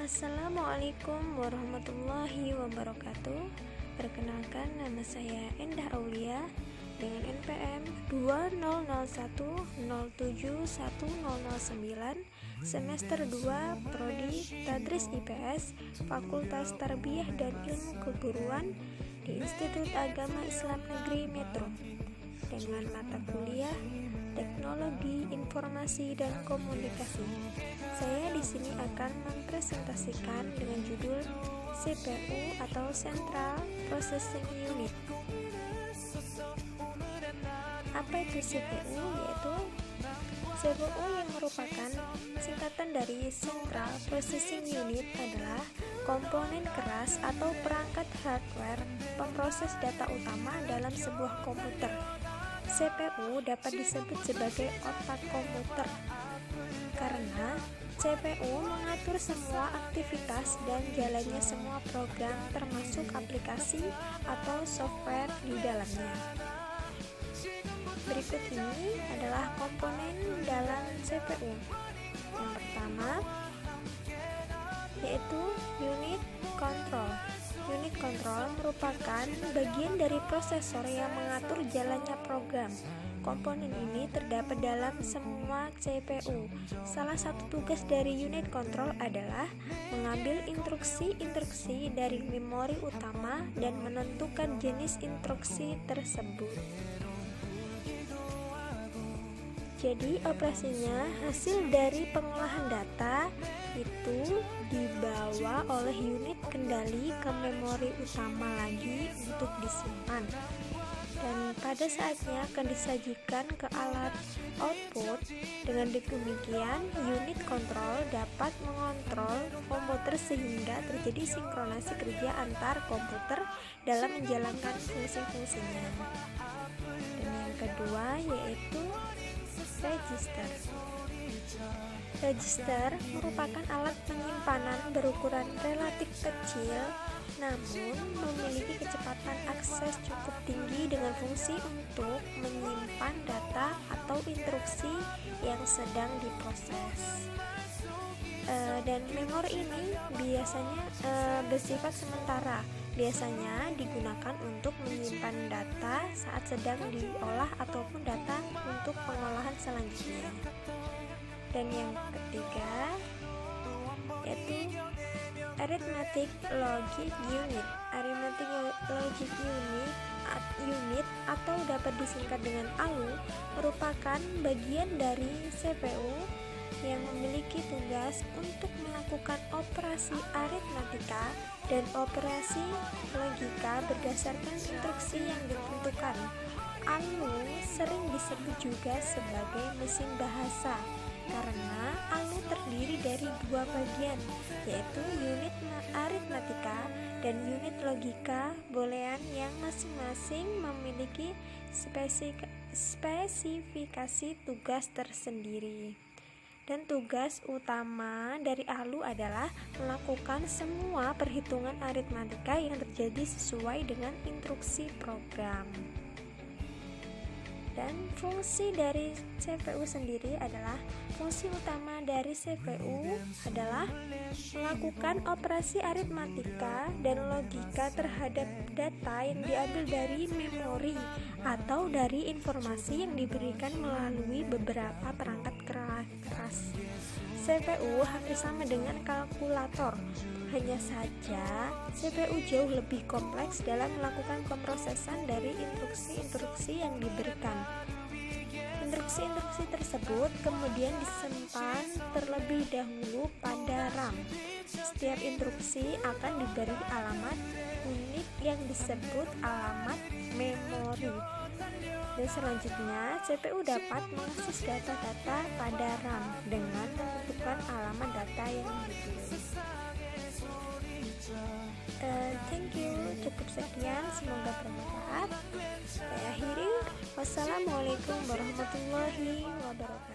Assalamualaikum warahmatullahi wabarakatuh. Perkenalkan, nama saya Endah Aulia dengan NPM 2001071009, semester 2, Prodi Tadris IPS, Fakultas Tarbiyah dan Ilmu Keguruan di Institut Agama Islam Negeri Metro, dengan mata kuliah Teknologi Informasi dan Komunikasi. Saya di sini akan mempresentasikan dengan judul CPU atau Central Processing Unit. Apa itu CPU? Yaitu CPU yang merupakan singkatan dari Central Processing Unit adalah komponen keras atau perangkat hardware pemroses data utama dalam sebuah komputer. CPU dapat disebut sebagai otak komputer karena CPU mengatur semua aktivitas dan jalannya semua program termasuk aplikasi atau software di dalamnya. Berikut ini adalah komponen dalam CPU. Yang pertama yaitu unit control. Unit control merupakan bagian dari prosesor yang mengatur jalannya program. Komponen ini terdapat dalam semua CPU. Salah satu tugas dari unit control adalah mengambil instruksi-instruksi dari memori utama dan menentukan jenis instruksi tersebut. Jadi operasinya hasil dari pengolahan data itu dibawa oleh unit kendali ke memori utama lagi untuk disimpan, dan pada saatnya akan disajikan ke alat output. Dengan demikian unit kontrol dapat mengontrol komputer sehingga terjadi sinkronasi kerja antar komputer dalam menjalankan fungsi-fungsinya. Dan yang kedua yaitu register. Register merupakan alat penyimpanan berukuran relatif kecil namun memiliki kecepatan akses cukup tinggi dengan fungsi untuk menyimpan data atau instruksi yang sedang diproses. Dan memori ini biasanya bersifat sementara, biasanya digunakan untuk menyimpan data saat sedang diolah ataupun data untuk pengolahan selanjutnya. Dan yang ketiga yaitu Arithmetic Logic Unit. Arithmetic Logic Unit atau dapat disingkat dengan ALU merupakan bagian dari CPU yang memiliki tugas untuk melakukan operasi aritmatika dan operasi logika berdasarkan instruksi yang ditentukan. ALU sering disebut juga sebagai mesin bahasa karena ALU terdiri dari dua bagian, yaitu unit aritmatika dan unit logika boolean yang masing-masing memiliki spesifikasi tugas tersendiri. Dan tugas utama dari ALU adalah melakukan semua perhitungan aritmatika yang terjadi sesuai dengan instruksi program. Dan fungsi dari CPU sendiri adalah fungsi utama dari CPU adalah melakukan operasi aritmatika dan logika terhadap data yang diambil dari memori atau dari informasi yang diberikan melalui beberapa perangkat keras. CPU hampir sama dengan kalkulator, hanya saja CPU jauh lebih kompleks dalam melakukan pemrosesan dari instruksi-instruksi yang diberikan. Instruksi-instruksi tersebut kemudian disimpan terlebih dahulu pada RAM. Setiap instruksi akan diberi alamat unik yang disebut alamat memori. Dan selanjutnya CPU dapat mengakses data-data pada RAM dengan menentukan alamat data yang dipilih. Thank you, cukup sekian, semoga bermanfaat. Saya akhiri, wassalamualaikum warahmatullahi wabarakatuh.